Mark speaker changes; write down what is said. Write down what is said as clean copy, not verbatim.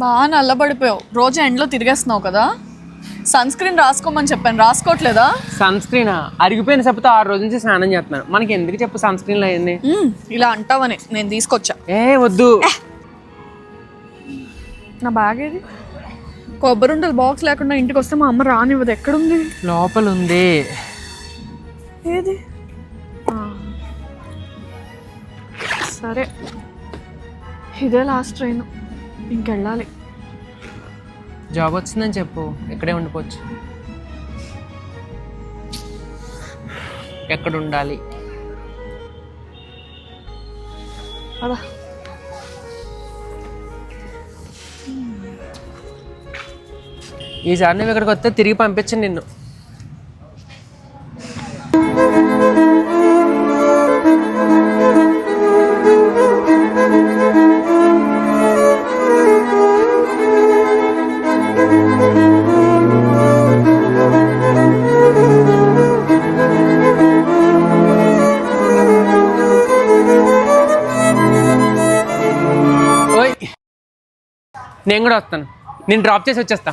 Speaker 1: బాగా నల్లబడిపోయావు. రోజు ఎండ్లో తిరిగేస్తున్నావు కదా. సన్ స్క్రీన్ రాసుకోమని చెప్పాను, రాసుకోవట్లేదా?
Speaker 2: సన్ స్క్రీన్ అరిగిపోయిన సబ్బుతో 6 రోజుల నుంచి స్నానం చేస్తున్నాను. మనకి ఎందుకు చెప్పు సన్ స్క్రీన్ అయింది.
Speaker 1: ఇలా అంటావని నేను తీసుకొచ్చా.
Speaker 2: వద్దు.
Speaker 1: నా బ్యాగ్ ఏది? కొబ్బరి బాక్స్ లేకుండా ఇంటికి వస్తే మా అమ్మ రానివ్వదు. ఎక్కడుంది?
Speaker 2: లోపల ఉంది.
Speaker 1: ఏది? సరే, ఇదే లాస్ట్ ట్రైన్, ఇంకెళ్ళాలి.
Speaker 2: జాబ్ వచ్చిందని చెప్పు, ఇక్కడే ఉండిపోవచ్చు. ఎక్కడ ఉండాలి?
Speaker 1: అదా
Speaker 2: ఈసారి నువ్వు ఇక్కడికి వస్తే తిరిగి పంపించండి నిన్ను. ఓయ్, నేను కూడా వస్తాను. నేను డ్రాప్ చేసి వచ్చేస్తా.